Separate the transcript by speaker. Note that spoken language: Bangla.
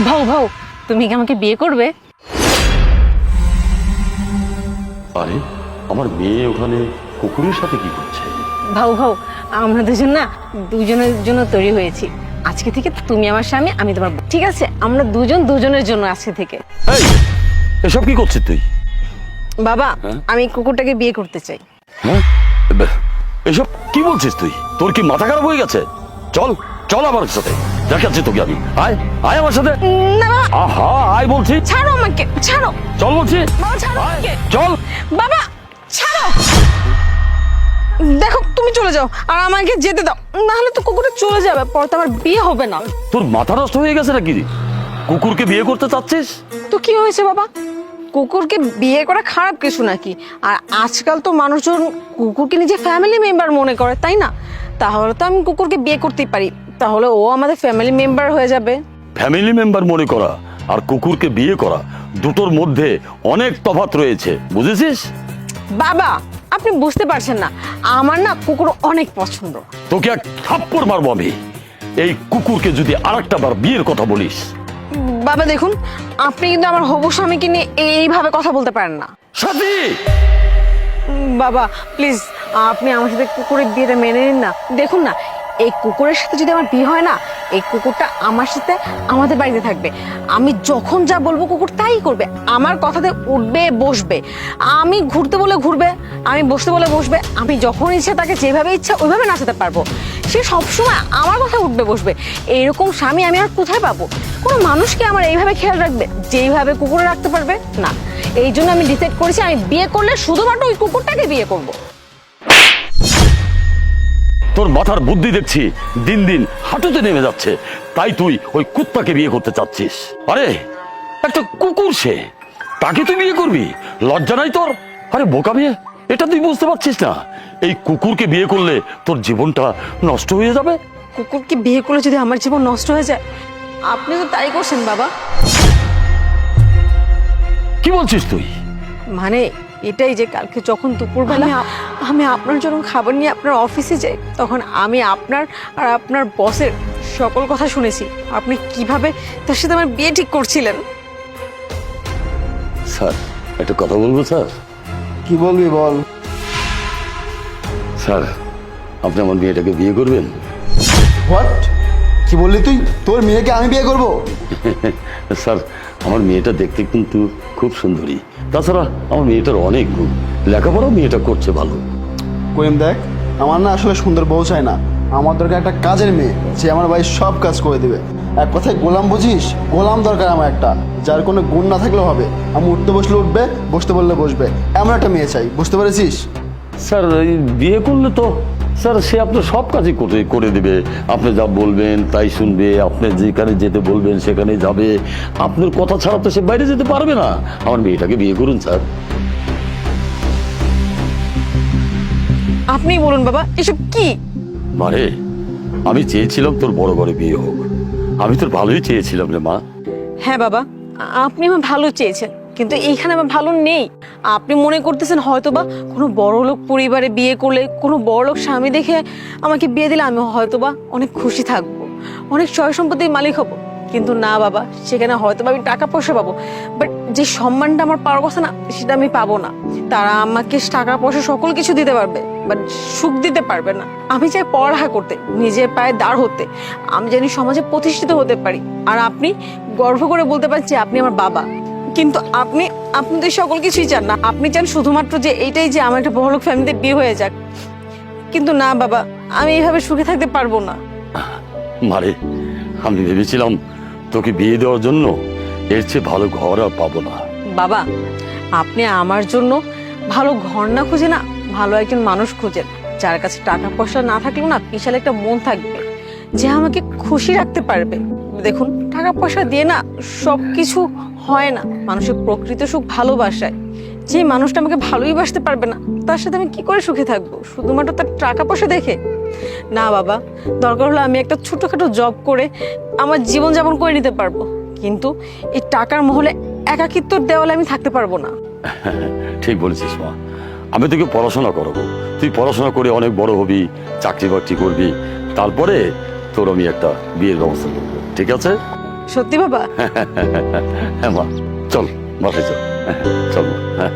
Speaker 1: ভাও ভাও, তুমি কি আমাকে বিয়ে করবে?
Speaker 2: আরে আমার মেয়ে ওখানে কুকুরের সাথে কি করছে?
Speaker 1: ভাও ভাও, আমরা দুজন না দুজনের জন্য তৈরি হয়েছি। আজকে থেকে তুমি আমার স্বামী, আমি তোমার বউ। ঠিক আছে, আমরা দুজন দুজনের জন্য আজকে থেকে।
Speaker 2: এই এসব কি করছিস তুই?
Speaker 1: বাবা, আমি কুকুরটাকে বিয়ে করতে চাই।
Speaker 2: হ্যাঁ, এসব কি বলছিস তুই? তোর কি মাথা খারাপ হয়ে গেছে? চল চল আমার সাথে, দেখাচ্ছি তোকে আমি। আয় আয় আমার সাথে।
Speaker 1: না বাবা,
Speaker 2: আহা আয় বলছি।
Speaker 1: ছাড়ো আমাকে, ছাড়ো।
Speaker 2: চল বলছি।
Speaker 1: বাবা ছাড়ো আমাকে।
Speaker 2: চল।
Speaker 1: বাবা ছাড়ো। দেখো তুমি চলে যাও আর আমাকে যেতে দাও, নাহলে তো কুকুরটা চলে যাবে, পরে তো আমার বিয়ে হবে না।
Speaker 2: তোর মাথা নষ্ট হয়ে গেছে নাকি? কুকুরকে বিয়ে করতে চাচ্ছিস?
Speaker 1: তো কি হয়েছে বাবা? কুকুরকে বিয়ে করা খারাপ কিছু নাকি? আর আজকাল তো মানুষজন কুকুরকে নিজে ফ্যামিলি মেম্বার মনে করে, তাই না? তাহলে তো আমি কুকুরকে বিয়ে করতেই পারি, তাহলে ও আমাদের ফ্যামিলি মেম্বার হয়ে যাবে।
Speaker 2: ফ্যামিলি মেম্বার মনে করা আর কুকুরকে বিয়ে করা দুটোর মধ্যে অনেক তফাৎ রয়েছে, বুঝেছিস?
Speaker 1: বাবা আপনি বুঝতে পারছেন না, আমার না কুকুর অনেক পছন্দ।
Speaker 2: তোকে এক থাপ্পড় মারবো আমি, এই কুকুরকে যদি আরেকটা বার বিয়ের কথা বলিস।
Speaker 1: বাবা দেখুন, আপনি কিন্তু আমার হবু স্বামীকে নিয়ে এইভাবে কথা বলতে পারেন না।
Speaker 2: সাথী,
Speaker 1: বাবা প্লিজ, আপনি আমার সাথে কুকুরের বিয়েটা মেনে নিন না। দেখুন না, এই কুকুরের সাথে যদি আমার বিয়ে হয় না, এই কুকুরটা আমার সাথে আমাদের বাড়িতে থাকবে। আমি যখন যা বলবো কুকুর তাই করবে, আমার কথাতে উঠবে বসবে। আমি ঘুরতে বলে ঘুরবে, আমি বসতে বলে বসবে। আমি যখন ইচ্ছা তাকে যেভাবে ইচ্ছা ওইভাবে নাচাতে পারবো। সে সবসময় আমার কথা উঠবে বসবে। এইরকম স্বামী আমি আর কোথায় পাবো? কোনো মানুষকে আমার এইভাবে খেয়াল রাখবে যেইভাবে কুকুরে রাখতে পারবে না। এই জন্য আমি ডিসাইড করেছি, আমি বিয়ে করলে শুধুমাত্র ওই কুকুরটাকে বিয়ে করবো।
Speaker 2: তোর মাথার বুদ্ধি দেখছি দিন দিন হাঁটুতে নেমে যাচ্ছে, তাই তুই ওই কুত্তাকে বিয়ে করতে চাচ্ছিস? আরে একটা কুকুর, সে তাকে তুই বিয়ে করবি? লজ্জা নাই তোর? আরে বোকা মেয়ে, এটা তুই বুঝতে পারছিস না? এই কুকুরকে বিয়ে করলে তোর জীবনটা নষ্ট হয়ে যাবে।
Speaker 1: কুকুরকে বিয়ে করলে যদি আমার জীবন নষ্ট হয়ে যায়? আপনি তো তাই করছেন বাবা।
Speaker 2: কি বলছিস তুই?
Speaker 1: মানে এটাই যে কালকে যখন দুপুরবেলা আমি আপনার জন্য খাবার নিয়ে আপনার অফিসে যাই, তখন আমি আপনার আর আপনার বসের সকল কথা শুনেছি। আপনি কিভাবে তার সাথে আমার বিয়ে ঠিক করছিলেন।
Speaker 2: স্যার একটা কথা বলবো স্যার?
Speaker 3: কি বলবি বল।
Speaker 2: স্যার আপনি আমার মেয়েটাকে বিয়ে করবেন?
Speaker 3: হোয়াট? কি বললি তুই? তোর মেয়েকে আমি বিয়ে করব?
Speaker 2: স্যার আমার মেয়েটা দেখতে কিন্তু খুব সুন্দরী, তাছাড়া আমার মেয়েটার অনেক গুণ, লেখাপড়াও মেয়েটা করছে ভালো।
Speaker 3: করিম দেখ, আমার না আসলে সুন্দর বউ চাই না, আমার দরকার একটা কাজের মেয়ে যে আমার বাড়ির সব কাজ করে দেবে। এক কথায় গোলাম বুঝিস? গোলাম দরকার আমার একটা, যার কোনো গুণ না থাকলেও হবে। আমি উঠতে বসলে উঠবে, বসতে বললে বসবে, এমন একটা মেয়ে চাই, বুঝতে পেরেছিস?
Speaker 2: স্যার এই বিয়ে করলে তো স্যার সে আপনার সব কাজই করে দেবে, আপনি যা বলবেন তাই শুনবে, আপনি যেখানে যেতে বলবেন সেখানে যাবে, আপনার কথা ছাড়া তো সে বাইরে যেতে পারবে না। আমার মেয়েটাকে বিয়ে করুন স্যার।
Speaker 1: আপনি বলুন বাবা, এসব কি?
Speaker 2: মারে আমি চেয়েছিলাম তোর বড় বড় বিয়ে হোক, আমি তোর ভালোই চেয়েছিলাম রে মা।
Speaker 1: হ্যাঁ বাবা, আপনি আমার ভালো চেয়েছেন, কিন্তু এইখানে আমার ভালো নেই। আপনি মনে করতেছেন হয়তোবা কোনো বড়লোক পরিবারে বিয়ে করলে, কোনো বড়লোক স্বামী দেখে আমাকে বিয়ে দিলে আমি হয়তোবা অনেক খুশি থাকবো, অনেক সয় সম্পত্তির মালিক হব। কিন্তু না বাবা, সেখানে হয়তোবা আমি টাকা পয়সা পাবো, বাট যে সম্মানটা আমার পাওয়ার কথা না, সেটা আমি পাবো না। তারা আমাকে টাকা পয়সা সকল কিছু দিতে পারবে, বাট সুখ দিতে পারবে না। আমি চাই পড়ালেখা করতে, নিজের পায়ে দাঁড় হতে, আমি জানি সমাজে প্রতিষ্ঠিত হতে পারি। আর আপনি গর্ব করে বলতে পারেন যে আপনি আমার বাবা, কিন্তু আপনি আপনি তো সকল কিছুই চান না। আপনি চান শুধুমাত্র যে এইটাই, যে আমার একটা বড়লোক ফ্যামিলিতে বিয়ে হয়ে যাক। কিন্তু না বাবা, আমি এইভাবে সুখে থাকতে পারবো না।
Speaker 2: মারে আমি ভেবেছিলাম তোকে বিয়ে দেওয়ার জন্য এর চেয়ে ভালো ঘর আর পাবো না।
Speaker 1: বাবা আপনি আমার জন্য ভালো ঘর না খুঁজে না, ভালো একজন মানুষ খুঁজেন, যার কাছে টাকা পয়সা না থাকলেও না বিশাল একটা মন থাকবে, যে আমাকে খুশি রাখতে পারবে। দেখুন, টাকা পয়সা দিয়ে না সবকিছু হয় না, মানুষের প্রকৃত সুখ ভালোবাসায়। যে মানুষটা আমাকে ভালোই বাসতে পারবে না, তার সাথে আমি কি করে সুখে থাকবো শুধুমাত্র তার টাকা পয়সা দেখে? না বাবা, দরকার হলে আমি একটা ছোটখাটো জব করে আমার জীবনযাপন করে নিতে পারবো, কিন্তু এই টাকার মহলে একাকিত্বর দেওয়ালে আমি থাকতে পারবো না।
Speaker 2: ঠিক বলেছিস মা, আমি তোকে পড়াশোনা করাবো, তুই পড়াশোনা করে অনেক বড় হবি, চাকরি বাকরি করবি, তারপরে তোর আমি একটা বিয়ের ব্যবস্থা করবো, ঠিক আছে?
Speaker 1: সত্যি বাবা?
Speaker 2: হ্যাঁ মা, চল বাসে চল, চল মা, হ্যাঁ।